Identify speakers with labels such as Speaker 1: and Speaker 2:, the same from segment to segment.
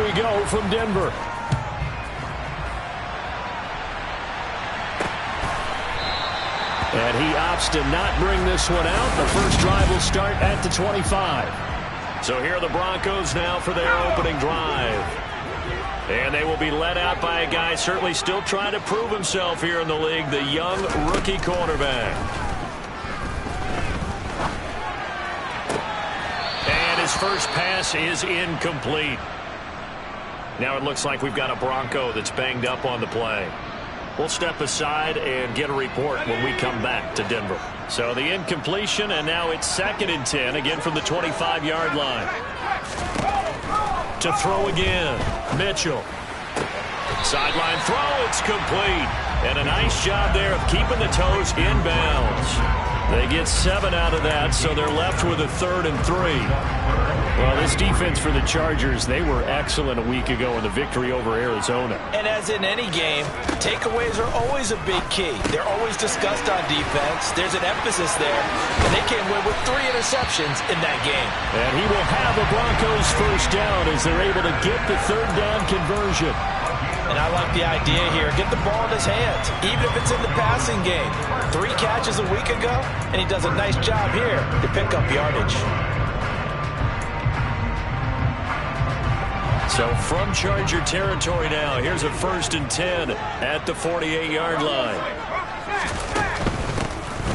Speaker 1: we go from Denver. And he opts to not bring this one out. The first drive will start at the 25. So here are the Broncos now for their opening drive. And they will be led out by a guy certainly still trying to prove himself here in the league, the young rookie cornerback. And his first pass is incomplete. Now it looks like we've got a Bronco that's banged up on the play. We'll step aside and get a report when we come back to Denver. So the incompletion, and now it's 2nd and 10, again from the 25-yard line. To throw again, Mitchell. Sideline throw, it's complete. And a nice job there of keeping the toes inbounds. They get 7 out of that, so they're left with a 3rd and 3. Well, this defense for the Chargers, they were excellent a week ago in the victory over Arizona.
Speaker 2: And as in any game, takeaways are always a big key. They're always discussed on defense. There's an emphasis there, and they came away with 3 interceptions in that game.
Speaker 1: And he will have a Broncos first down as they're able to get the 3rd down conversion.
Speaker 2: And I like the idea here. Get the ball in his hands, even if it's in the passing game. 3 catches a week ago, and he does a nice job here to pick up yardage.
Speaker 1: So from Charger territory now, here's a 1st and 10 at the 48-yard line.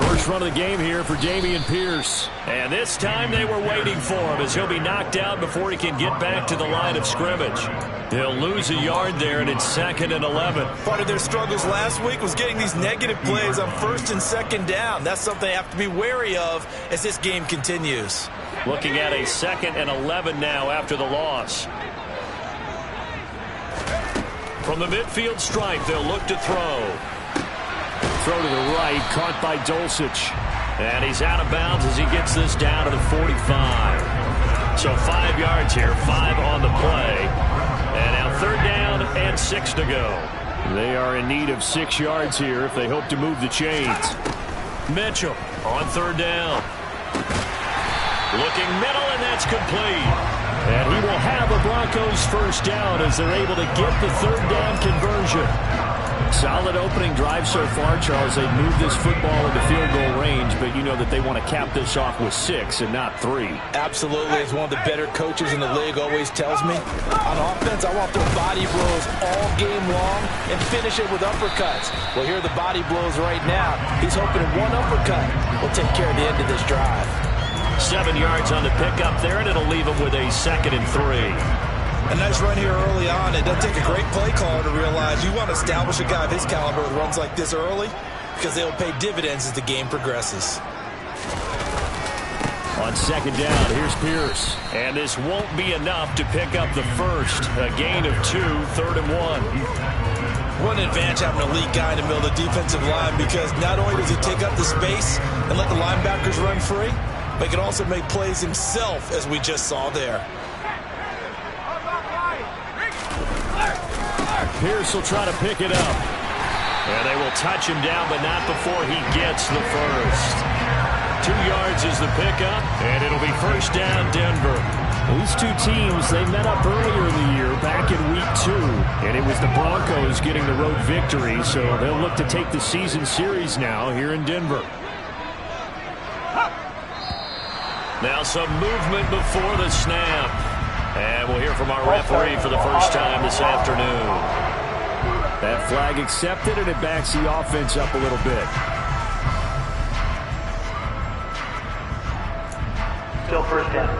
Speaker 1: First run of the game here for Dameon Pierce. And this time they were waiting for him as he'll be knocked down before he can get back to the line of scrimmage. They'll lose a yard there, and it's 2nd and 11.
Speaker 2: Part of their struggles last week was getting these negative plays on 1st and 2nd down. That's something they have to be wary of as this game continues.
Speaker 1: Looking at a 2nd and 11 now after the loss. From the midfield stripe, they'll look to throw. Throw to the right, caught by Dulcich. And he's out of bounds as he gets this down to the 45. So 5 yards here, 5 on the play. And now 3rd down and 6 to go. They are in need of 6 yards here if they hope to move the chains. Mitchell on 3rd down. Looking middle, and that's complete. And he will have a Broncos first down as they're able to get the 3rd down conversion. Solid opening drive so far, Charles. They've moved this football into field goal range, but you know that they want to cap this off with 6 and not 3.
Speaker 2: Absolutely. As one of the better coaches in the league always tells me, on offense, I want their body blows all game long and finish it with uppercuts. Well, here are the body blows right now. He's hoping one uppercut will take care of the end of this drive.
Speaker 1: 7 yards on the pickup there, and it'll leave him with a 2nd and 3.
Speaker 2: A nice run here early on. It doesn't take a great play caller to realize you want to establish a guy of his caliber with runs like this early because they'll pay dividends as the game progresses.
Speaker 1: On 2nd down, here's Pierce. And this won't be enough to pick up the first. A gain of 2, 3rd and 1.
Speaker 2: What an advantage having an elite guy in the middle of the defensive line, because not only does he take up the space and let the linebackers run free, but he can also make plays himself, as we just saw there.
Speaker 1: Pierce will try to pick it up. And they will touch him down, but not before he gets the first. 2 yards is the pickup, and it'll be first down, Denver. These two teams, they met up earlier in the year, back in week 2. And it was the Broncos getting the road victory, so they'll look to take the season series now here in Denver. Now some movement before the snap. And we'll hear from our referee for the first time this afternoon. That flag accepted, and it backs the offense up a little bit.
Speaker 3: Still first down.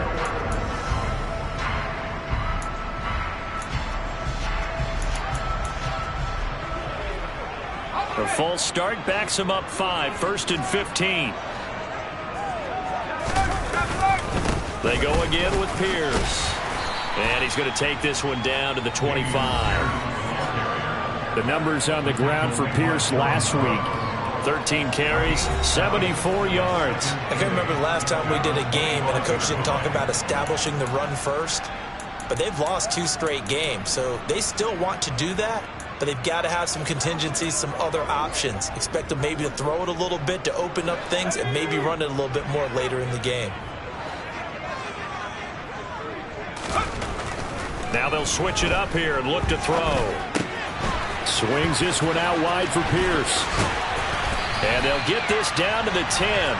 Speaker 1: The false start backs him up 5, 1st and 15. They go again with Pierce. And he's going to take this one down to the 25. The numbers on the ground for Pierce last week. 13 carries, 74 yards.
Speaker 2: I can remember the last time we did a game and the coach didn't talk about establishing the run first. But they've lost 2 straight games, so they still want to do that. But they've got to have some contingencies, some other options. Expect them maybe to throw it a little bit to open up things and maybe run it a little bit more later in the game.
Speaker 1: Now they'll switch it up here and look to throw. Swings this one out wide for Pierce. And they'll get this down to the 10.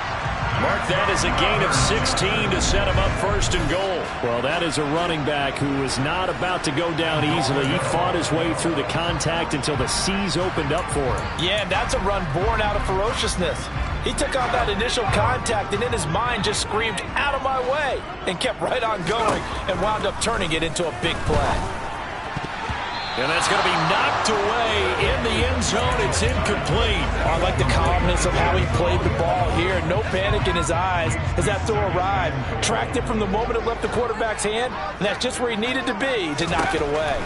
Speaker 1: Mark that as a gain of 16 to set him up first and goal. Well, that is a running back who is not about to go down easily. He fought his way through the contact until the seas opened up for him.
Speaker 2: Yeah, and that's a run born out of ferociousness. He took on that initial contact and in his mind just screamed, "Out of my way," and kept right on going and wound up turning it into a big play.
Speaker 1: And that's going to be knocked away in the end zone. It's incomplete.
Speaker 2: I like the calmness of how he played the ball here. No panic in his eyes as that throw arrived. Tracked it from the moment it left the quarterback's hand, and that's just where he needed to be to knock it away.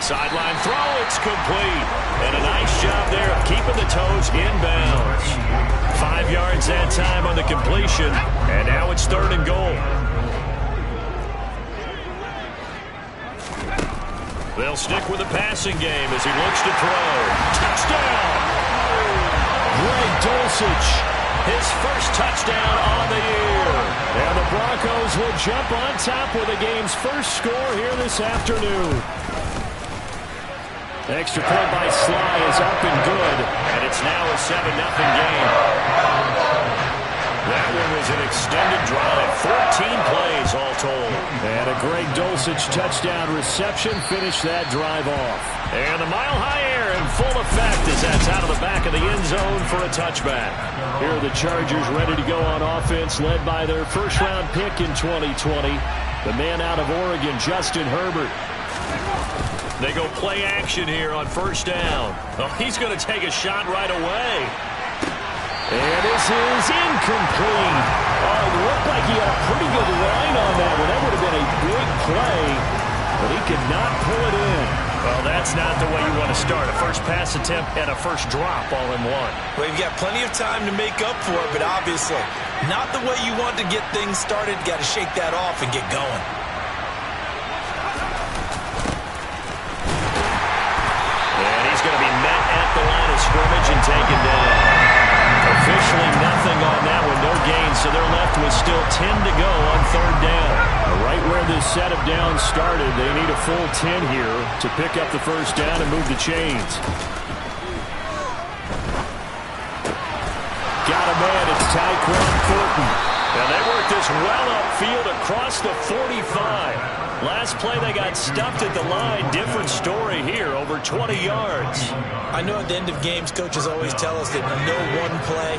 Speaker 1: Sideline throw, it's complete. And a nice job there of keeping the toes inbounds. 5 yards that time on the completion, and now it's 3rd and goal. They'll stick with the passing game as he looks to throw. Touchdown! Greg Dulcich, his first touchdown on the year. And the Broncos will jump on top with the game's first score here this afternoon. Extra point by Sly is up and good, and it's now a 7-0 game. That one was an extended drive, 14 plays all told. And a Greg Dulcich touchdown reception finished that drive off. And the mile-high air in full effect as that's out of the back of the end zone for a touchback. Here are the Chargers ready to go on offense, led by their first-round pick in 2020, the man out of Oregon, Justin Herbert. They go play action here on first down. Oh, he's going to take a shot right away. And this is incomplete. Oh, it looked like he had a pretty good line on that one. That would have been a big play, but he could not pull it in. Well, that's not the way you want to start. A first pass attempt and a first drop all in one.
Speaker 2: Well, you've got plenty of time to make up for it, but obviously not the way you want to get things started. Got to shake that off and get going.
Speaker 1: And he's going to be met at the line of scrimmage and taken down. Officially nothing on that one, no gain, so they're left with still 10 to go on 3rd down. Right where this set of downs started, they need a full 10 here to pick up the first down and move the chains. Got a man, it's Tyquan Thornton. And they work this well upfield across the 45. Last play they got stuffed at the line. Different story here, over 20 yards.
Speaker 2: I know at the end of games, coaches always tell us that no one play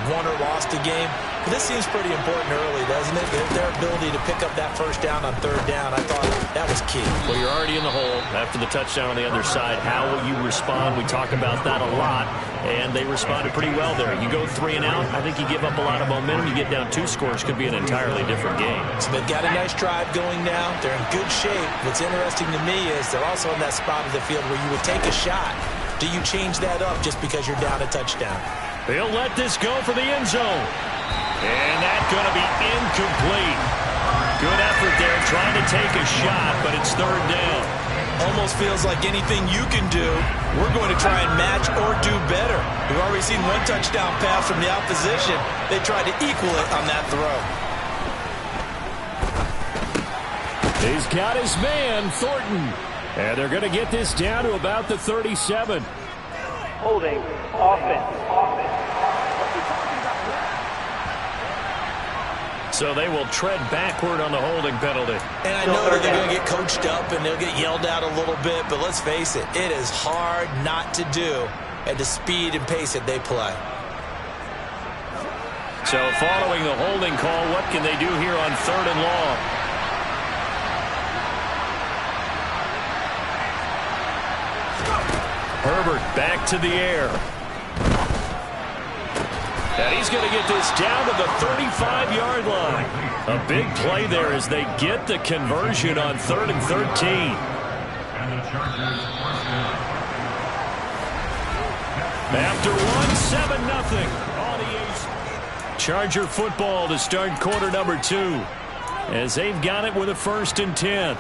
Speaker 2: won or lost a game. But this seems pretty important early, doesn't it? Their ability to pick up that first down on 3rd down, I thought that was key.
Speaker 1: Well, you're already in the hole after the touchdown on the other side. How will you respond? We talk about that a lot, and they responded pretty well there. You go 3 and out, I think you give up a lot of momentum. You get down 2 scores, could be an entirely different game.
Speaker 2: So they've got a nice drive going now. They're in good shape. What's interesting to me is they're also in that spot of the field where you would take a shot. Do you change that up just because you're down a touchdown?
Speaker 1: They'll let this go for the end zone. And that's going to be incomplete. Good effort there trying to take a shot, but it's 3rd down.
Speaker 2: Almost feels like anything you can do, we're going to try and match or do better. We've already seen one touchdown pass from the opposition. They tried to equal it on that throw.
Speaker 1: He's got his man, Thornton. And they're going to get this down to about the 37.
Speaker 3: Holding, offense.
Speaker 1: So they will tread backward on the holding penalty.
Speaker 2: And I know that they're going to get coached up and they'll get yelled at a little bit, but let's face it, it is hard not to do at the speed and pace that they play.
Speaker 1: So following the holding call, what can they do here on 3rd and long? Herbert back to the air. And he's going to get this down to the 35-yard line. A big play there as they get the conversion on 3rd and 13. After one, 7-0 on the A's. Charger football to start quarter number 2 as they've got it with a 1st and 10.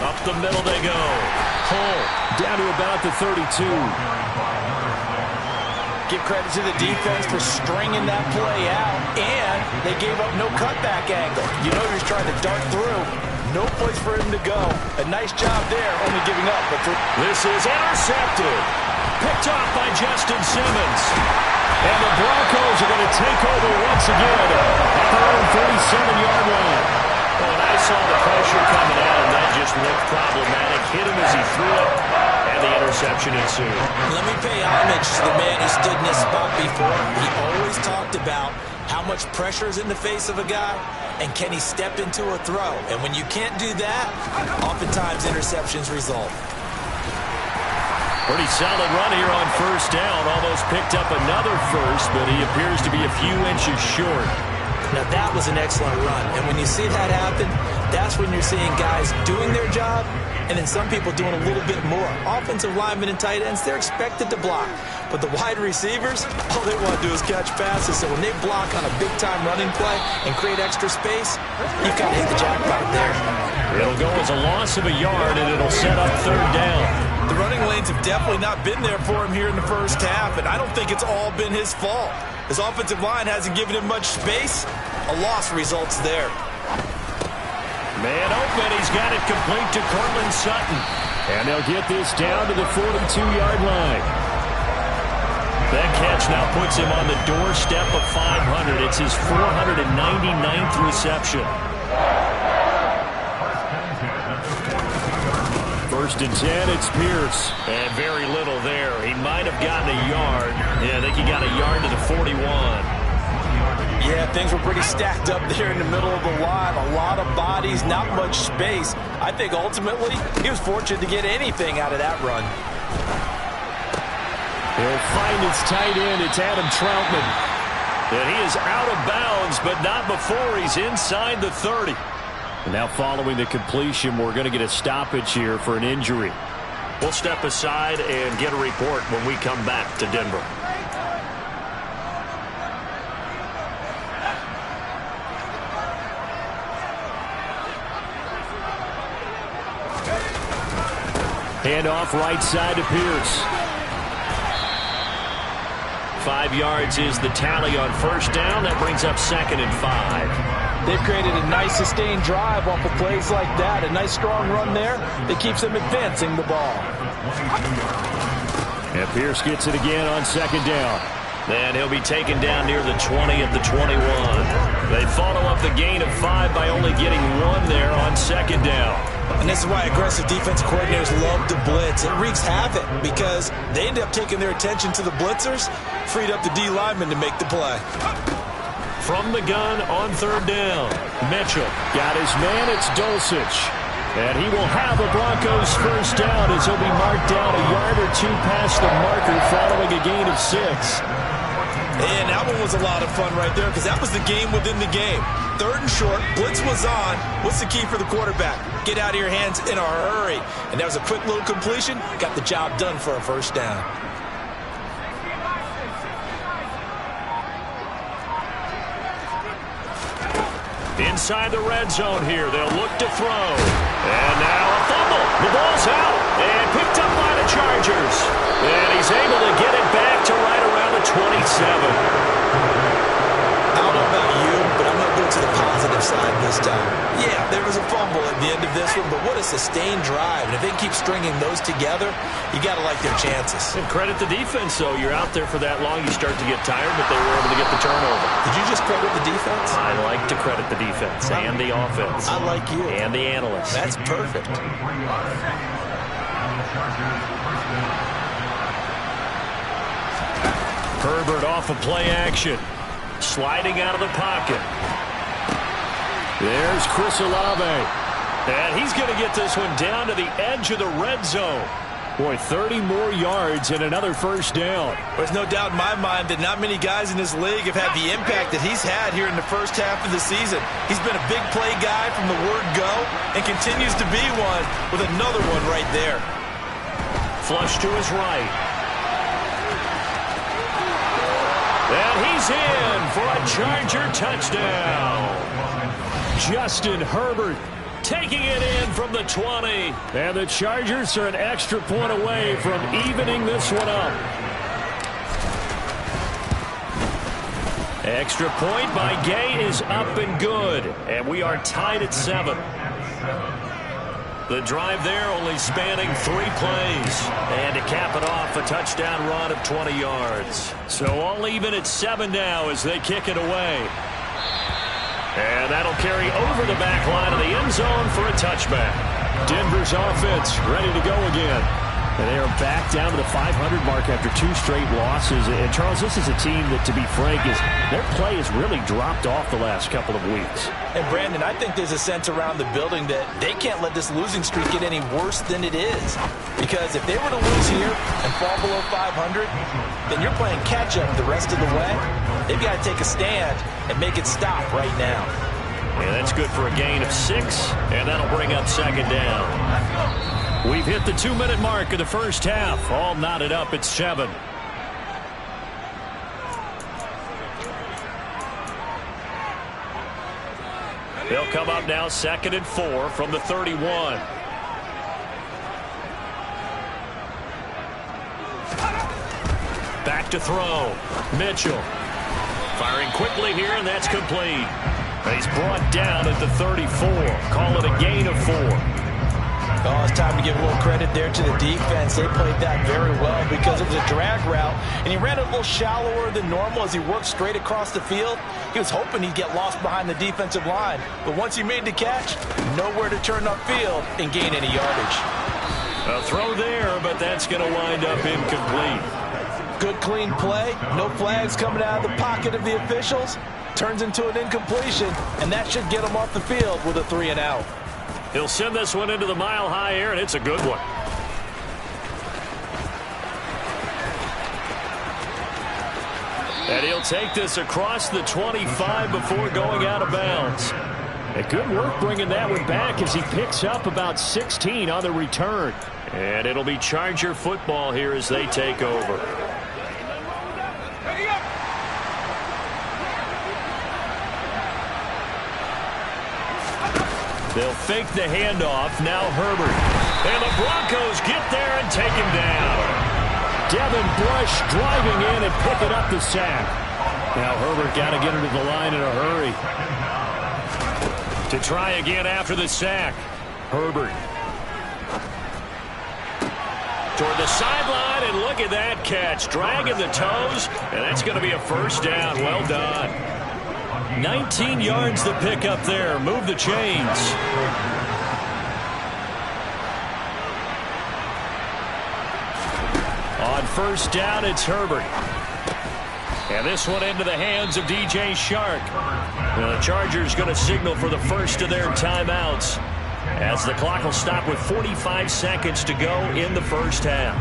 Speaker 1: Up the middle they go. Hull down to about the 32.
Speaker 2: Give credit to the defense for stringing that play out, and they gave up no cutback angle. You know he's trying to dart through. No place for him to go. A nice job there, only giving up. But
Speaker 1: this is intercepted. Picked off by Justin Simmons. And the Broncos are going to take over once again at their own 47-yard line. Oh, and I saw the pressure coming out, and that just looked problematic. Hit him as he threw it, and the interception ensued.
Speaker 2: Let me pay homage to the man who stood in this spot before. He always talked about how much pressure is in the face of a guy, and can he step into a throw? And when you can't do that, oftentimes interceptions result.
Speaker 1: Pretty solid run here on first down. Almost picked up another first, but he appears to be a few inches short.
Speaker 2: Now, that was an excellent run. And when you see that happen, that's when you're seeing guys doing their job and then some people doing a little bit more. Offensive linemen and tight ends, they're expected to block. But the wide receivers, all they want to do is catch passes. So when they block on a big-time running play and create extra space, you've got to hit the jackpot there.
Speaker 1: It'll go as a loss of a yard, and it'll set up third down.
Speaker 2: The running lanes have definitely not been there for him here in the first half, and I don't think it's all been his fault. His offensive line hasn't given him much space. A loss results there.
Speaker 1: Man open, he's got it complete to Cortland Sutton. And they'll get this down to the 42-yard line. That catch now puts him on the doorstep of 500. It's his 499th reception. First and 10, it's Pierce. And very little there. He might have gotten a yard. Yeah, I think he got a yard to the 41.
Speaker 2: Yeah, things were pretty stacked up there in the middle of the line. A lot of bodies, not much space. I think ultimately he was fortunate to get anything out of that run.
Speaker 1: He'll find his tight end. It's Adam Troutman. And he is out of bounds, but not before he's inside the 30. Now following the completion, we're going to get a stoppage here for an injury. We'll step aside and get a report when we come back to Denver. Handoff right side to Pierce. 5 yards is the tally on first down. That brings up 2nd and 5.
Speaker 2: They've created a nice sustained drive off of plays like that. A nice strong run there that keeps them advancing the ball.
Speaker 1: And Pierce gets it again on 2nd down. And he'll be taken down near the 20 at the 21. They follow up the gain of 5 by only getting 1 there on 2nd down.
Speaker 2: And this is why aggressive defensive coordinators love to blitz. It wreaks havoc because they end up taking their attention to the blitzers, freed up the D lineman to make the play.
Speaker 1: From the gun on 3rd down, Mitchell got his man. It's Dulcich. And he will have a Broncos first down as he'll be marked down a yard or 2 past the marker following a gain of 6.
Speaker 2: And that one was a lot of fun right there because that was the game within the game. 3rd and short, blitz was on. What's the key for the quarterback? Get out of your hands in a hurry. And that was a quick little completion. Got the job done for a first down.
Speaker 1: Inside the red zone here, they'll look to throw. And now a fumble. The ball's out and picked up by the Chargers. And he's able to get it back to right around the 27.
Speaker 2: I don't know about you, but I'm going to go to the positive side this time. Yeah, there was a fumble at the end of this one, but what a sustained drive. And if they keep stringing those together, you got to like their chances.
Speaker 1: And credit the defense, though. You're out there for that long, you start to get tired, but they were able to get the turnover.
Speaker 2: Did you just credit the defense?
Speaker 1: I like to credit the defense and the offense.
Speaker 2: I like you.
Speaker 1: And the analysts.
Speaker 2: That's perfect.
Speaker 1: Herbert off of play action. Sliding out of the pocket. There's Chris Olave. And he's going to get this one down to the edge of the red zone. Boy, 30 more yards and another first down.
Speaker 2: There's no doubt in my mind that not many guys in this league have had the impact that he's had here in the first half of the season. He's been a big play guy from the word go and continues to be one with another one right there.
Speaker 1: Flush to his right. And he's in for a Charger touchdown. Justin Herbert taking it in from the 20. And the Chargers are an extra point away from evening this one up. Extra point by Gay is up and good, and we are tied at 7. The drive there only spanning 3 plays, and to cap it off, a touchdown run of 20 yards. So all even at 7 now as they kick it away. And that'll carry over the back line of the end zone for a touchback. Denver's offense ready to go again. And they are back down to the 500 mark after 2 straight losses. And, Charles, this is a team that, to be frank, their play has really dropped off the last couple of weeks.
Speaker 2: And, Brandon, I think there's a sense around the building that they can't let this losing streak get any worse than it is. Because if they were to lose here and fall below 500, then you're playing catch-up the rest of the way. They've got to take a stand and make it stop right now.
Speaker 1: And that's good for a gain of 6, and that'll bring up 2nd down. We've hit the 2-minute mark of the first half. All knotted up at 7. They'll come up now 2nd and 4 from the 31. Back to throw. Mitchell. Firing quickly here, and that's complete. He's brought down at the 34. Call it a gain of 4.
Speaker 2: Oh, it's time to give a little credit there to the defense. They played that very well because it was a drag route, and he ran it a little shallower than normal as he worked straight across the field. He was hoping he'd get lost behind the defensive line, but once he made the catch, nowhere to turn upfield and gain any yardage.
Speaker 1: A throw there, but that's going to wind up incomplete.
Speaker 2: Good, clean play. No flags coming out of the pocket of the officials. Turns into an incompletion, and that should get him off the field with a 3-and-out.
Speaker 1: He'll send this one into the mile-high air, and it's a good one. And he'll take this across the 25 before going out of bounds. And good work bringing that one back as he picks up about 16 on the return. And it'll be Charger football here as they take over. They'll fake the handoff. Now Herbert. And the Broncos get there and take him down. Devin Bush driving in and picking up the sack. Now Herbert got to get her to the line in a hurry. To try again after the sack. Herbert. Toward the sideline, and look at that catch. Dragging the toes, and that's going to be a first down. Well done. 19 yards to pick up there. Move the chains. On first down, it's Herbert. And this one into the hands of DJ Shark. The Chargers going to signal for the first of their timeouts, as the clock will stop with 45 seconds to go in the first half.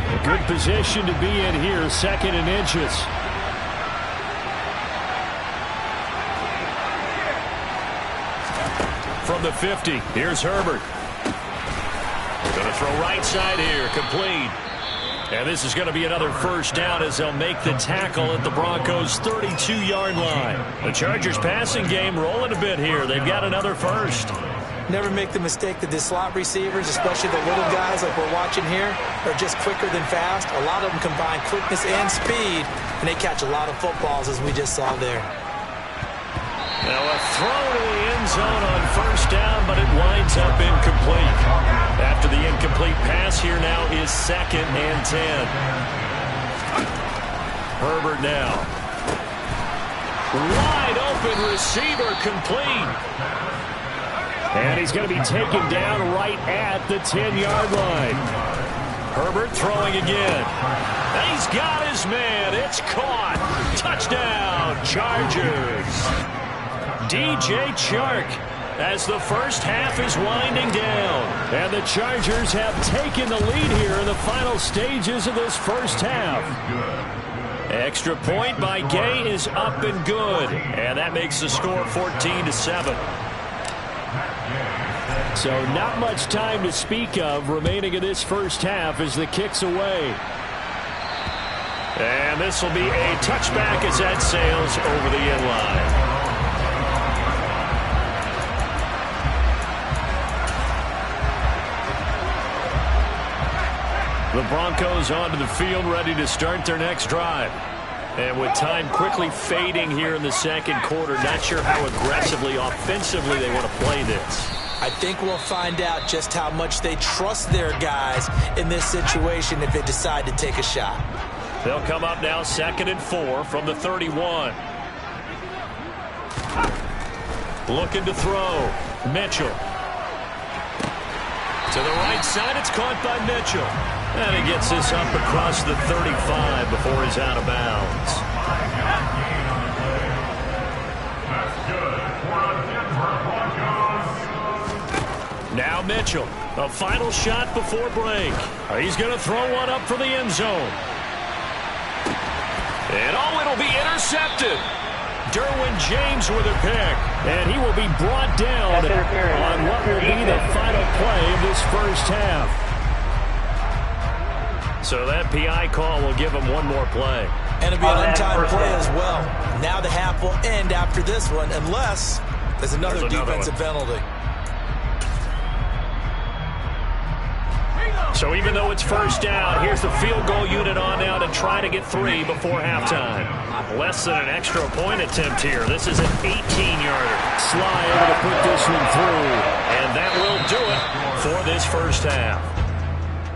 Speaker 1: A good position to be in here, 2nd and inches. From the 50, here's Herbert. Going to throw right side here, complete. And this is going to be another first down as they'll make the tackle at the Broncos' 32-yard line. The Chargers passing game rolling a bit here. They've got another first.
Speaker 2: Never make the mistake that the slot receivers, especially the little guys like we're watching here, are just quicker than fast. A lot of them combine quickness and speed, and they catch a lot of footballs, as we just saw there.
Speaker 1: Now a throw to the end zone on first down, but it winds up incomplete. After the incomplete pass, here now is 2nd and 10. Herbert now. Wide open receiver, complete. And he's going to be taken down right at the 10-yard line. Herbert throwing again. And he's got his man. It's caught. Touchdown, Chargers. DJ Chark, as the first half is winding down. And the Chargers have taken the lead here in the final stages of this first half. Extra point by Gay is up and good. And that makes the score 14-7. So not much time to speak of remaining in this first half as the kick's away. And this will be a touchback as that sails over the end line. The Broncos onto the field, ready to start their next drive. And with time quickly fading here in the second quarter, not sure how aggressively, offensively they want to play this.
Speaker 2: I think we'll find out just how much they trust their guys in this situation if they decide to take a shot.
Speaker 1: They'll come up now 2nd and 4 from the 31. Looking to throw. Mitchell. To the right side, it's caught by Mitchell. And he gets this up across the 35 before he's out of bounds. Now Mitchell, a final shot before break. He's going to throw one up for the end zone. And it'll be intercepted. Derwin James with a pick. And he will be brought down on what will be the final play of this first half. So that PI call will give him one more play.
Speaker 2: And it'll be an untimed play as well. Now the half will end after this one, unless there's another defensive penalty.
Speaker 1: So even though it's first down, here's the field goal unit on now to try to get 3 before halftime. Less than an extra point attempt here. This is an 18-yarder. Sly able to put this one through. And that will do it for this first half.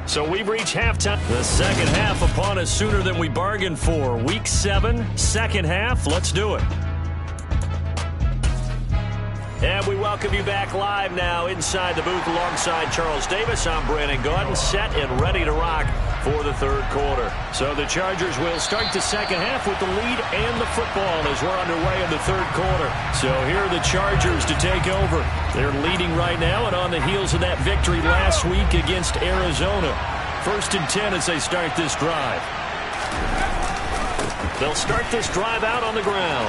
Speaker 1: So we've reached halftime. The second half upon us sooner than we bargained for. Week 7, second half. Let's do it. And we welcome you back live now inside the booth alongside Charles Davis. I'm Brandon Gaudin, set and ready to rock for the third quarter. So the Chargers will start the second half with the lead and the football as we're underway in the third quarter. So here are the Chargers to take over. They're leading right now and on the heels of that victory last week against Arizona. 1st and 10 as they start this drive. They'll start this drive out on the ground.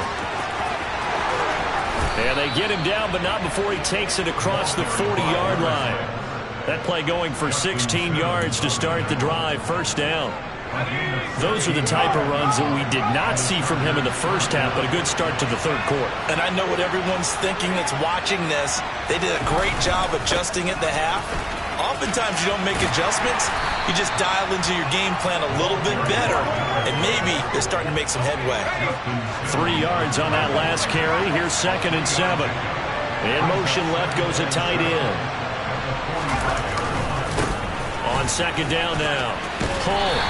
Speaker 1: And they get him down, but not before he takes it across the 40-yard line. That play going for 16 yards to start the drive, first down. Those are the type of runs that we did not see from him in the first half, but a good start to the third quarter.
Speaker 2: And I know what everyone's thinking that's watching this. They did a great job adjusting at the half. Oftentimes you don't make adjustments. You just dial into your game plan a little bit better, and maybe they're starting to make some headway.
Speaker 1: 3 yards on that last carry. Here's 2nd and 7. In motion left goes a tight end. On second down now. Hull.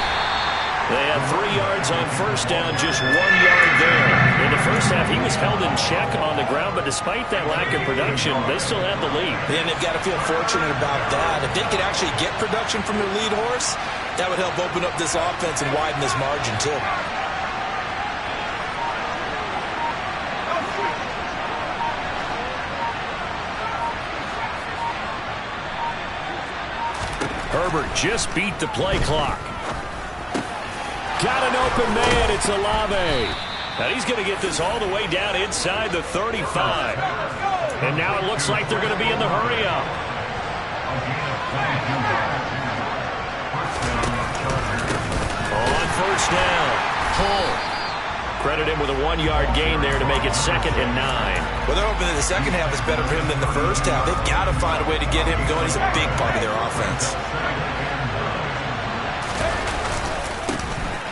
Speaker 1: They had 3 yards on first down, just 1 yard there. In the first half, he was held in check on the ground, but despite that lack of production, they still have the lead.
Speaker 2: And they've got to feel fortunate about that. If they could actually get production from their lead horse, that would help open up this offense and widen this margin, too.
Speaker 1: Herbert just beat the play clock. Got an open man. It's Olave. And he's going to get this all the way down inside the 35. And now it looks like they're going to be in the hurry-up. On first down, Hull. Credit him with a 1-yard gain there to make it 2nd and 9.
Speaker 2: Well, they're hoping that the second half is better for him than the first half. They've got to find a way to get him going. He's a big part of their offense.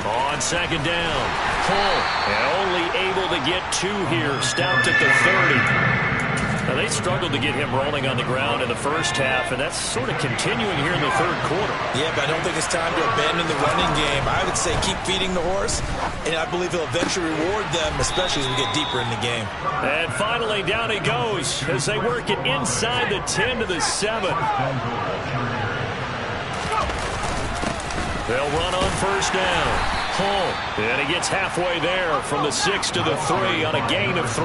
Speaker 1: On second down, Hull, and only able to get 2 here, stopped at the 30. Now, they struggled to get him rolling on the ground in the first half, and that's sort of continuing here in the third quarter.
Speaker 2: Yeah, but I don't think it's time to abandon the running game. I would say keep feeding the horse, and I believe he'll eventually reward them, especially as we get deeper in the game.
Speaker 1: And finally, down he goes as they work it inside the 10 to the 7. They'll run on first down. Hull, and he gets halfway there from the 6 to the 3 on a gain of 3.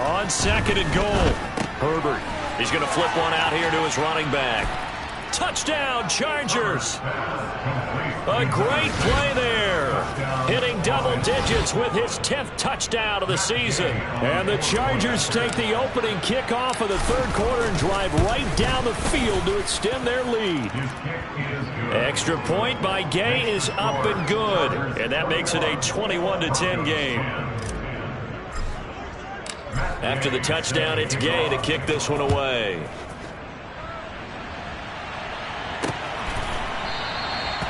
Speaker 1: On second and goal, Herbert. He's going to flip one out here to his running back. Touchdown, Chargers. A great play there. Hitting double digits with his 10th touchdown of the season. And the Chargers take the opening kickoff of the third quarter and drive right down the field to extend their lead. Extra point by Gay is up and good. And that makes it a 21-10 game. After the touchdown, it's Gay to kick this one away.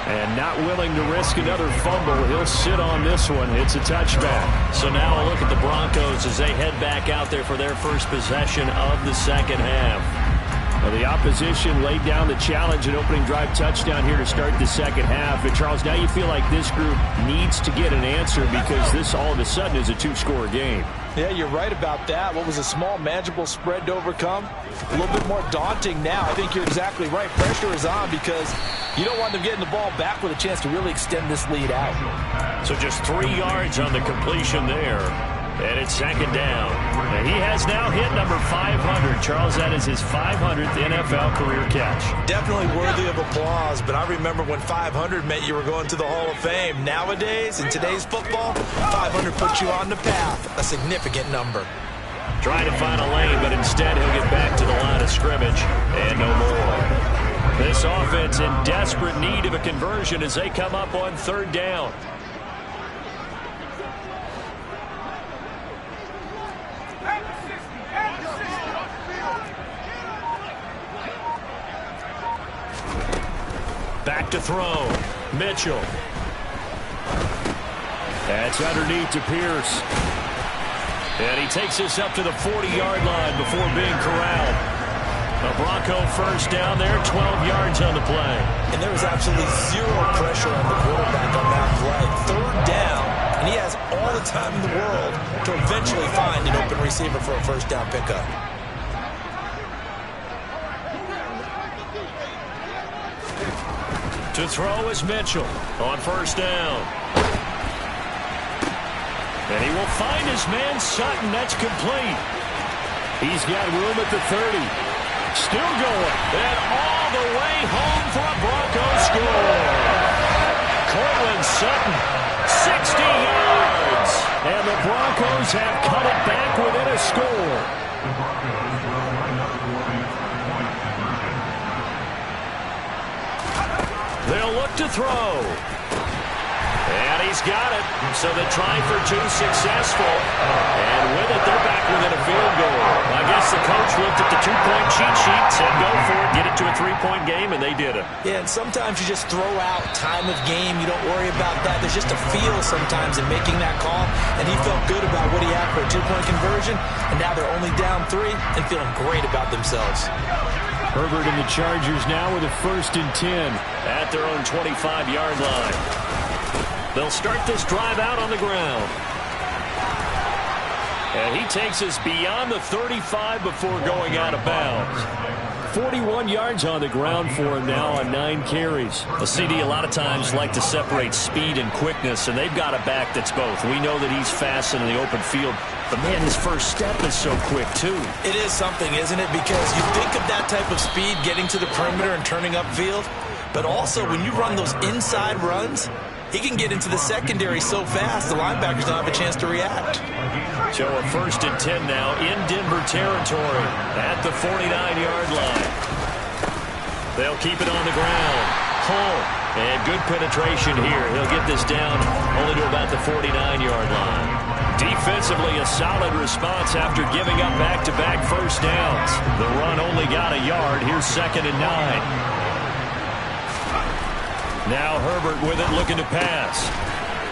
Speaker 1: And not willing to risk another fumble, he'll sit on this one. It's a touchback. So now a look at the Broncos as they head back out there for their first possession of the second half. Well, the opposition laid down the challenge, an opening drive touchdown here to start the second half. And Charles, now you feel like this group needs to get an answer because this all of a sudden is a two-score game.
Speaker 2: Yeah, you're right about that. What was a small, manageable spread to overcome? A little bit more daunting now. I think you're exactly right. Pressure is on because you don't want them getting the ball back with a chance to really extend this lead out.
Speaker 1: So just 3 yards on the completion there. And it's second down. And he has now hit number 500. Charles, that is his 500th NFL career catch. Definitely
Speaker 2: worthy of applause, but I remember when 500 meant you were going to the Hall of Fame. Nowadays, in today's football, 500 puts you on the path, a significant number.
Speaker 1: Trying to find a lane, but instead he'll get back to the line of scrimmage. And no more. This offense in desperate need of a conversion as they come up on third down. Back to throw. Mitchell. That's underneath to Pierce. And he takes this up to the 40-yard line before being corralled. A Bronco first down there, 12 yards on the play.
Speaker 2: And there was absolutely zero pressure on the quarterback on that play. Third down, and he has all the time in the world to eventually find an open receiver for a first down pickup.
Speaker 1: To throw is Mitchell on first down. And he will find his man Sutton. That's complete. He's got room at the 30. Still going. And all the way home for a Broncos score. Cortland Sutton, 60 yards. And the Broncos have cut it back within a score. They'll look to throw. And he's got it. So the try for two successful. And with it, they're back within a field goal. I guess the coach looked at the two-point cheat sheet, said go for it, get it to a three-point game, and they did it.
Speaker 2: Yeah, and sometimes you just throw out time of game. You don't worry about that. There's just a feel sometimes in making that call. And he felt good about what he had for a two-point conversion. And now they're only down 3 and feeling great about themselves.
Speaker 1: Herbert and the Chargers now with a 1st and 10 at their own 25-yard line. They'll start this drive out on the ground. And he takes us beyond the 35 before going out of bounds. 41 yards on the ground for him now on 9 carries. A CD a lot of times like to separate speed and quickness, and they've got a back that's both. We know that he's fast in the open field, but man, his first step is so quick too.
Speaker 2: It is something, isn't it? Because you think of that type of speed getting to the perimeter and turning upfield, but also when you run those inside runs, he can get into the secondary so fast the linebackers don't have a chance to react.
Speaker 1: So a 1st and 10 now in Denver territory at the 49-yard line. They'll keep it on the ground. Hull, and good penetration here. He'll get this down only to about the 49-yard line. Defensively, a solid response after giving up back-to-back first downs. The run only got a yard. Here's 2nd and 9. Now Herbert with it, looking to pass.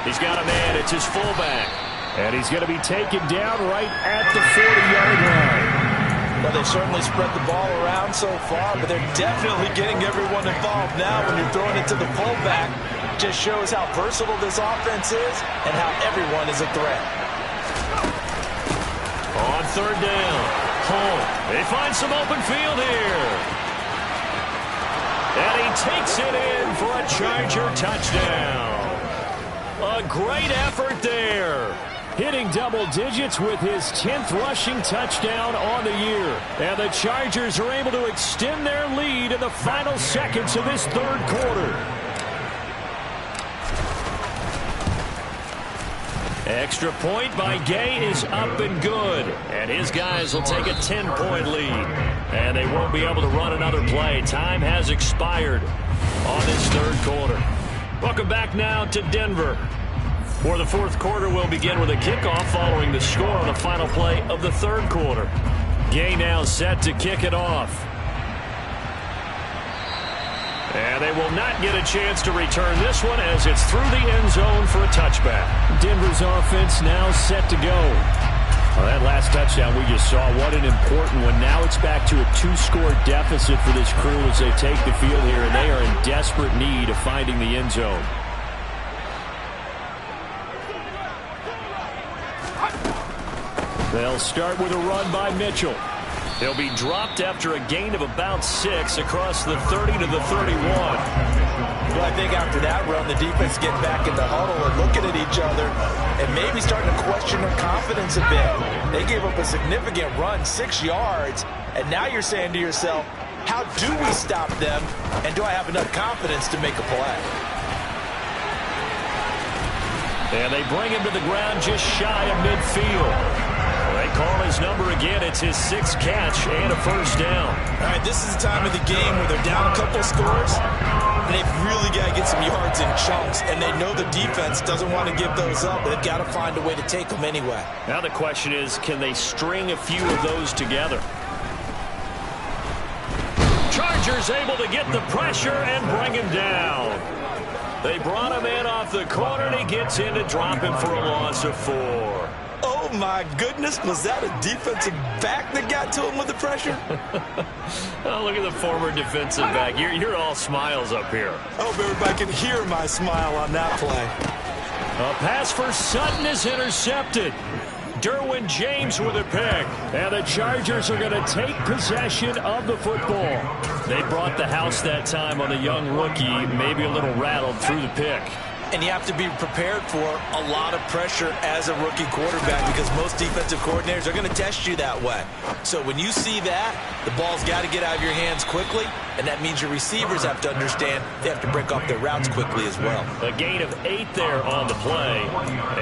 Speaker 1: He's got a man. It's his fullback. And he's going to be taken down right at the 40-yard line.
Speaker 2: Well, they've certainly spread the ball around so far, but they're definitely getting everyone involved now when you're throwing it to the fullback. Just shows how versatile this offense is and how everyone is a threat.
Speaker 1: On third down, Hull. They find some open field here. And he takes it in for a Charger touchdown. A great effort there. hitting double digits with his 10th rushing touchdown on the year. And the Chargers are able to extend their lead in the final seconds of this third quarter. Extra point by Gay is up and good. And his guys will take a 10-point lead. And they won't be able to run another play. Time has expired on this third quarter. Welcome back now to Denver. For the fourth quarter, we'll begin with a kickoff following the score on the final play of the third quarter. Gay now set to kick it off. And they will not get a chance to return this one as it's through the end zone for a touchback. Denver's offense now set to go. Well, that last touchdown we just saw, what an important one. Now it's back to a 2-score deficit for this crew as they take the field here, and they are in desperate need of finding the end zone. They'll start with a run by Mitchell. He'll be dropped after a gain of about 6 across the 30 to the 31.
Speaker 2: Well, I think after that run, the defense getting back in the huddle and looking at each other and maybe starting to question their confidence a bit. They gave up a significant run, 6 yards, and now you're saying to yourself, how do we stop them, and do I have enough confidence to make a play?
Speaker 1: And they bring him to the ground just shy of midfield. They call his number again. It's his 6th catch and a first down.
Speaker 2: All right, this is the time of the game where they're down a couple of scores, and they've really got to get some yards in chunks, and they know the defense doesn't want to give those up, but they've got to find a way to take them anyway.
Speaker 1: Now the question is, can they string a few of those together? Chargers able to get the pressure and bring him down. They brought him in off the corner, and he gets in to drop him for a loss of 4.
Speaker 2: Oh, my goodness. Was that a defensive back that got to him with the pressure?
Speaker 1: Oh, look at the former defensive back. You're all smiles up here.
Speaker 2: I hope everybody can hear my smile on that play.
Speaker 1: A pass for Sutton is intercepted. Derwin James with a pick. And the Chargers are going to take possession of the football. They brought the house that time on a young rookie, maybe a little rattled through the pick.
Speaker 2: And you have to be prepared for a lot of pressure as a rookie quarterback because most defensive coordinators are going to test you that way. So when you see that, the ball's got to get out of your hands quickly, and that means your receivers have to understand they have to break off their routes quickly as well.
Speaker 1: A gain of 8 there on the play,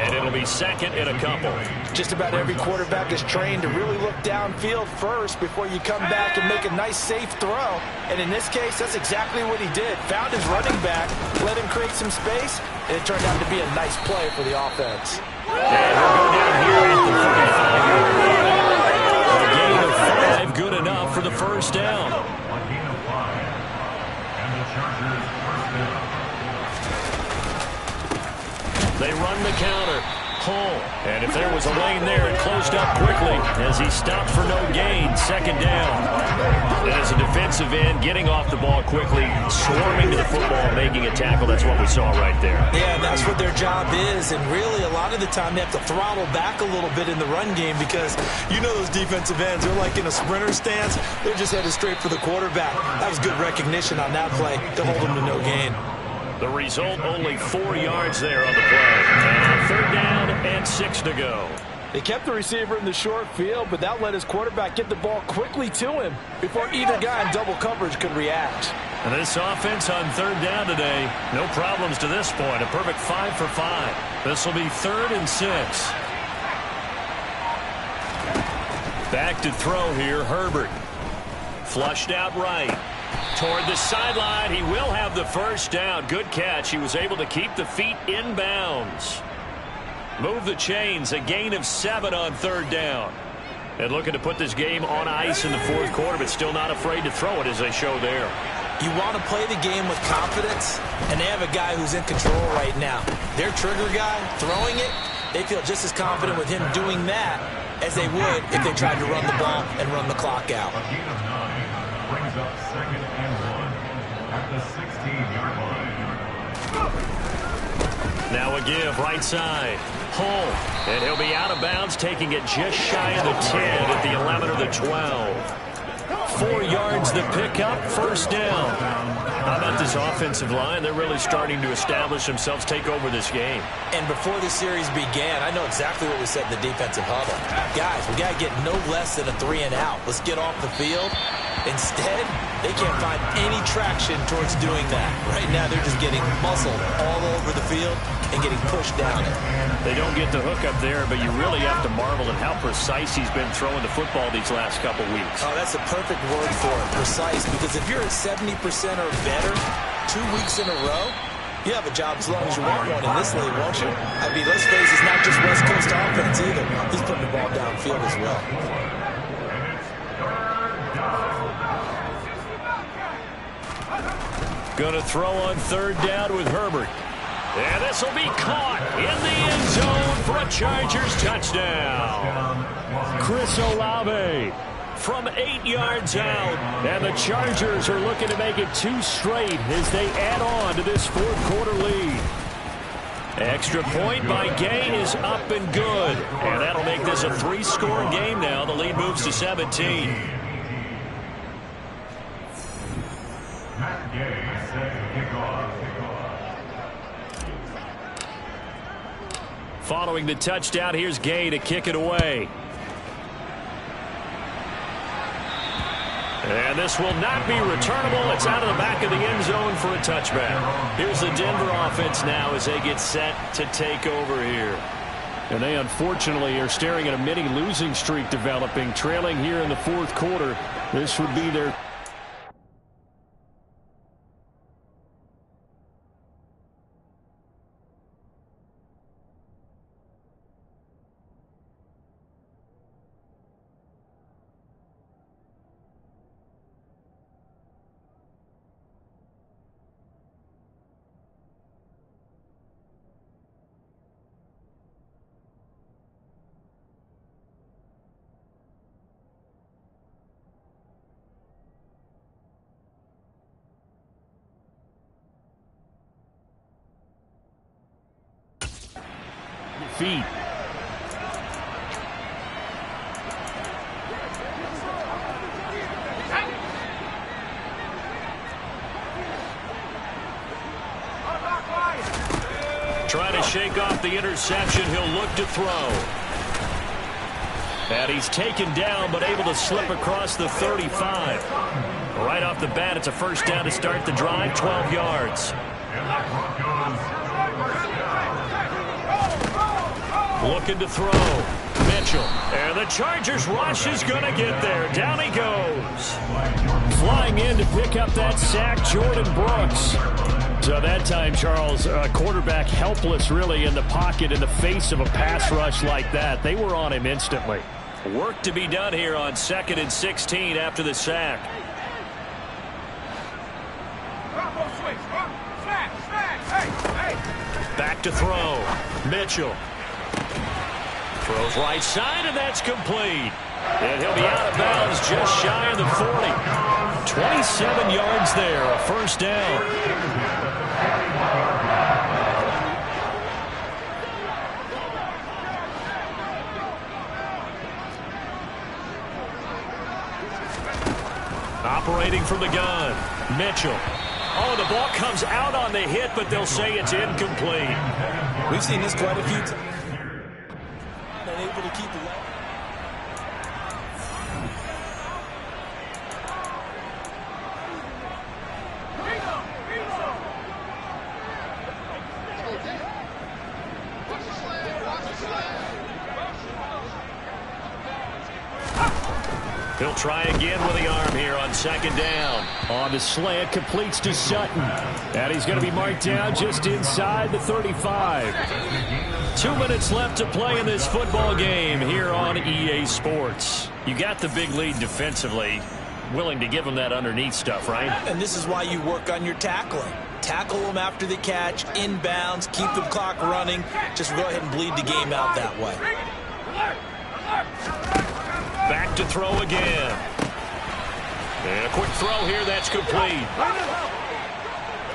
Speaker 1: and it'll be second and a couple.
Speaker 2: Just about every quarterback is trained to really look downfield first before you come back and make a nice, safe throw. And in this case, that's exactly what he did. Found his running back, let him create some space, and it turned out to be a nice play for the offense.
Speaker 1: And he'll go down here at the 45-yard line. A gain of 5, good enough for the first down. They run the counter. Hull. And if there was a lane there, it closed up quickly as he stopped for no gain. Second down. And as a defensive end, getting off the ball quickly, swarming to the football, making a tackle. That's what we saw right there.
Speaker 2: Yeah, that's what their job is. And really, a lot of the time, they have to throttle back a little bit in the run game because you know those defensive ends, they're like in a sprinter stance. They're just headed straight for the quarterback. That was good recognition on that play to hold them to no gain.
Speaker 1: The result, only 4 yards there on the play. And third down and 6 to go.
Speaker 2: They kept the receiver in the short field, but that let his quarterback get the ball quickly to him before either guy in double coverage could react.
Speaker 1: And this offense on third down today, no problems to this point. A perfect 5 for 5. This will be 3rd and 6. Back to throw here, Herbert. Flushed out right. Toward the sideline, he will have the first down. Good catch. He was able to keep the feet in bounds. Move the chains, a gain of 7 on third down. And looking to put this game on ice in the fourth quarter, but still not afraid to throw it as they show there.
Speaker 2: You want to play the game with confidence, and they have a guy who's in control right now. Their trigger guy, throwing it, they feel just as confident with him doing that as they would if they tried to run the ball and run the clock out.
Speaker 4: Brings up 2nd and 1 at the 16-yard line.
Speaker 1: Now a give right side. Hull. And he'll be out of bounds, taking it just shy of the 10 at the 11 or the 12. 4 yards the pickup, first down. How about this offensive line? They're really starting to establish themselves, take over this game.
Speaker 2: And before the series began, I know exactly what we said in the defensive huddle. Guys, we got to get no less than a 3-and-out. Let's get off the field. Instead, they can't find any traction towards doing that. Right now, they're just getting muscled all over the field and getting pushed down it.
Speaker 1: They don't get the hook up there, but you really have to marvel at how precise he's been throwing the football these last couple weeks.
Speaker 2: Oh, that's a perfect word for it, precise, because if you're at 70% or better 2 weeks in a row, you have a job as long as you want one in this league, won't you? I mean, let's face it, it's not just West Coast offense either. He's putting the ball downfield as well.
Speaker 1: Going to throw on 3rd down with Herbert. And this will be caught in the end zone for a Chargers touchdown. Chris Olave from 8 yards out. And the Chargers are looking to make it 2 straight as they add on to this 4th quarter lead. Extra point by Gay is up and good. And that'll make this a 3-score game now. The lead moves to 17. Following the touchdown, here's Gay to kick it away. And this will not be returnable. It's out of the back of the end zone for a touchback. Here's the Denver offense now as they get set to take over here. And they unfortunately are staring at a mini losing streak developing, trailing here in the 4th quarter. This would be their feet. Trying to shake off the interception. He'll look to throw. And he's taken down, but able to slip across the 35. Right off the bat, it's a 1st down to start the drive, 12 yards. Looking to throw. Mitchell. And the Chargers rush is going to get there. Down he goes. Flying in to pick up that sack, Jordan Brooks. So that time, Charles, quarterback helpless really in the pocket in the face of a pass rush like that. They were on him instantly. Work to be done here on 2nd and 16 after the sack. Back to throw. Mitchell. Throws right side, and that's complete. And he'll be out of bounds just shy of the 40. 27 yards there, a 1st down. Operating from the gun, Mitchell. Oh, the ball comes out on the hit, but they'll say it's incomplete.
Speaker 2: We've seen this quite a few times. Able to keep it up.
Speaker 1: He'll try again with the arm here on 2nd down. On the slant, completes to Sutton. And he's going to be marked down just inside the 35. 2 minutes left to play in this football game here on EA Sports. You got the big lead defensively. Willing to give them that underneath stuff, right?
Speaker 2: And this is why you work on your tackling. Tackle them after the catch, inbounds, keep the clock running. Just go ahead and bleed the game out that way.
Speaker 1: Back to throw again. And a quick throw here, that's complete.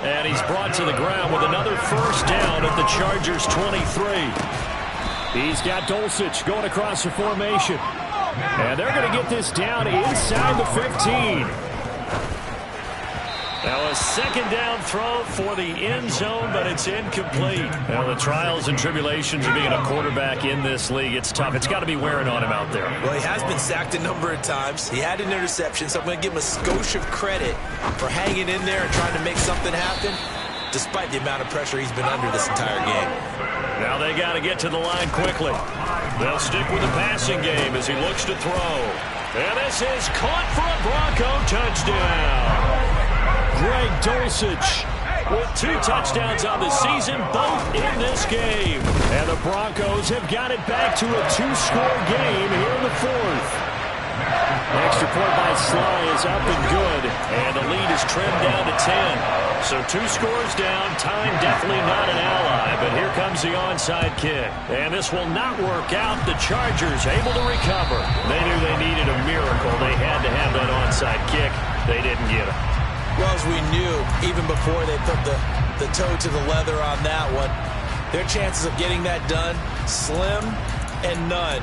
Speaker 1: And he's brought to the ground with another 1st down at the Chargers 23. He's got Dulcich going across the formation. And they're going to get this down inside the 15. Now a second down throw for the end zone, but it's incomplete. Now the trials and tribulations of being a quarterback in this league, it's tough. It's got to be wearing on him out there.
Speaker 2: Well, he has been sacked a number of times. He had an interception, so I'm going to give him a skosh of credit for hanging in there and trying to make something happen, despite the amount of pressure he's been under this entire game.
Speaker 1: Now they got to get to the line quickly. They'll stick with the passing game as he looks to throw. And this is caught for a Bronco touchdown. Greg Dulcich with 2 touchdowns on the season, both in this game. And the Broncos have got it back to a 2-score game here in the 4th. Extra point by Sly is up and good, and the lead is trimmed down to 10. So 2 scores down, time definitely not an ally, but here comes the onside kick. And this will not work out. The Chargers able to recover. They knew they needed a miracle. They had to have that onside kick. They didn't get it.
Speaker 2: Well, as we knew, even before they put the toe to the leather on that one, their chances of getting that done, slim and none.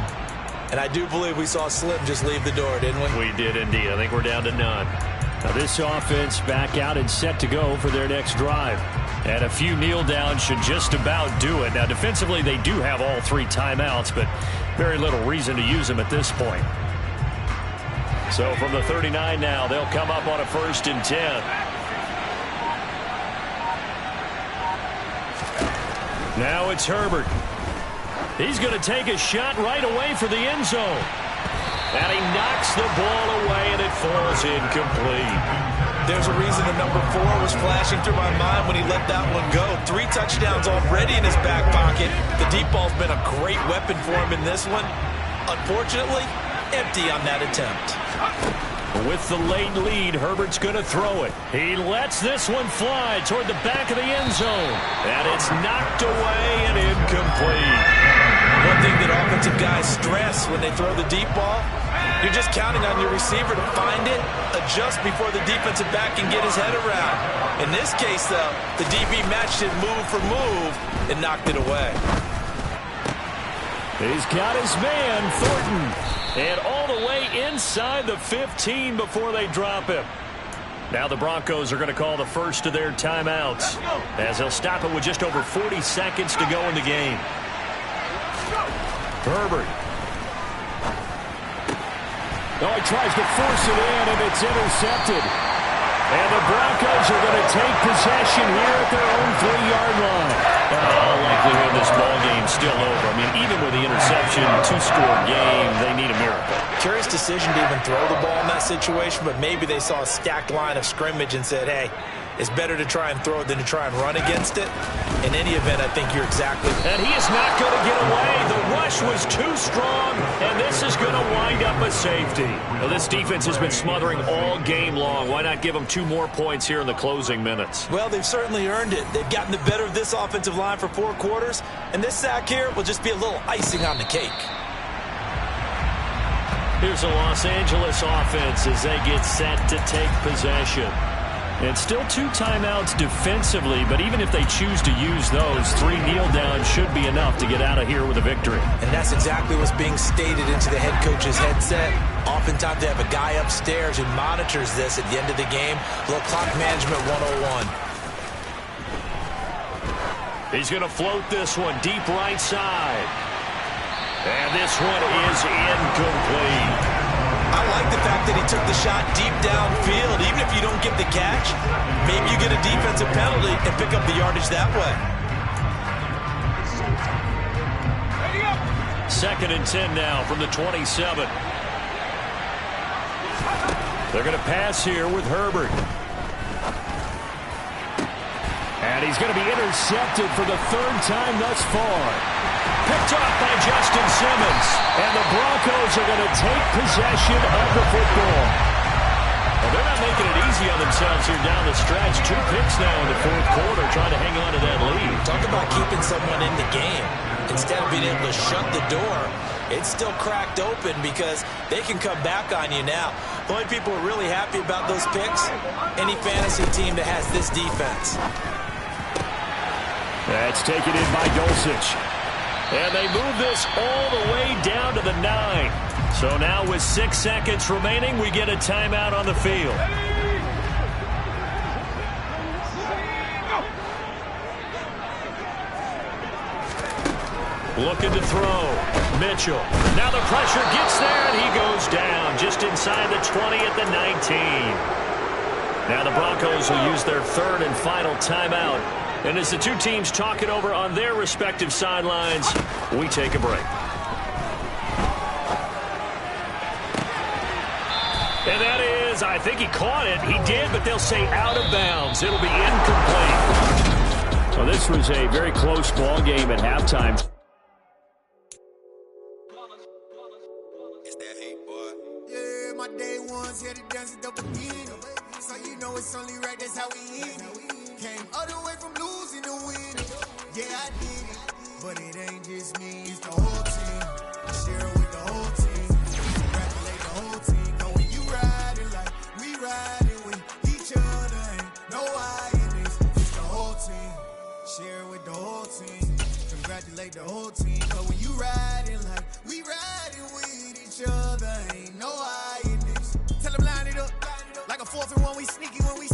Speaker 2: And I do believe we saw Slim just leave the door, didn't we?
Speaker 1: We did indeed. I think we're down to none. Now this offense back out and set to go for their next drive. And a few kneel downs should just about do it. Now defensively they do have all 3 timeouts, but very little reason to use them at this point. So from the 39 now, they'll come up on a 1st and 10. Now it's Herbert. He's going to take a shot right away for the end zone. And he knocks the ball away, and it falls incomplete.
Speaker 2: There's a reason the number 4 was flashing through my mind when he let that one go. 3 touchdowns already in his back pocket. The deep ball's been a great weapon for him in this one. Unfortunately, empty on that attempt.
Speaker 1: With the late lead, Herbert's going to throw it. He lets this one fly toward the back of the end zone. And it's knocked away and incomplete.
Speaker 2: One thing that offensive guys stress when they throw the deep ball, you're just counting on your receiver to find it, adjust before the defensive back can get his head around. In this case, though, the DB matched it move for move and knocked it away.
Speaker 1: He's got his man, Thornton. And all the way inside the 15 before they drop him. Now the Broncos are going to call the first of their timeouts, as they'll stop it with just over 40 seconds to go in the game. Herbert. Oh, he tries to force it in, and it's intercepted. And the Broncos are going to take possession here at their own 3-yard line. All likelihood this ball game's still over. I mean, even with the interception, 2-score game, they need a miracle.
Speaker 2: Curious decision to even throw the ball in that situation, but maybe they saw a stacked line of scrimmage and said, hey, it's better to try and throw it than to try and run against it. In any event, I think you're exactly...
Speaker 1: And he is not going to get away. The rush was too strong, and this is going to wind up a safety. Now, this defense has been smothering all game long. Why not give them 2 more points here in the closing minutes?
Speaker 2: Well, they've certainly earned it. They've gotten the better of this offensive line for 4 quarters, and this sack here will just be a little icing on the cake.
Speaker 1: Here's the Los Angeles offense as they get set to take possession. And still 2 timeouts defensively, but even if they choose to use those, 3 kneel downs should be enough to get out of here with a victory.
Speaker 2: And that's exactly what's being stated into the head coach's headset. Oftentimes they have a guy upstairs who monitors this at the end of the game. A little clock management 101.
Speaker 1: He's going to float this one deep right side. And this one is incomplete.
Speaker 2: I like the fact that he took the shot deep downfield. Even if you don't get the catch, maybe you get a defensive penalty and pick up the yardage that way.
Speaker 1: 2nd and 10 now from the 27. They're going to pass here with Herbert. And he's going to be intercepted for the 3rd time thus far. Picked off by Justin Simmons. And the Broncos are going to take possession of the football. Well, they're not making it easy on themselves here down the stretch. 2 picks now in the 4th quarter trying to hang on to that lead.
Speaker 2: Talk about keeping someone in the game. Instead of being able to shut the door, it's still cracked open because they can come back on you now. The only people who are really happy about those picks, any fantasy team that has this defense.
Speaker 1: That's taken in by Dulcich. And they move this all the way down to the 9. So now with 6 seconds remaining, we get a timeout on the field. Looking to throw. Mitchell. Now the pressure gets there, and he goes down just inside the 20 at the 19. Now the Broncos will use their third and final timeout. And as the two teams talk it over on their respective sidelines, we take a break. And that is, I think he caught it. He did, but they'll say out of bounds. It'll be incomplete. Well, this was a very close ball game at halftime.
Speaker 5: It's that hate, boy. Yeah, my day ones here to dance at the beginning. So you know it's only right, that's how we end it. Came all the way from losing to winning. Yeah, I did it. But it ain't just me, it's the whole team. Share it with the whole team. Congratulate the whole team. Cause when you riding like we riding with each other, ain't no I in this. It's the whole team. Share it with the whole team. Congratulate the whole team. Cause when you riding like we riding with each other, ain't no I in this. Tell them line it up. Like a 4th and 1, we sneaky when we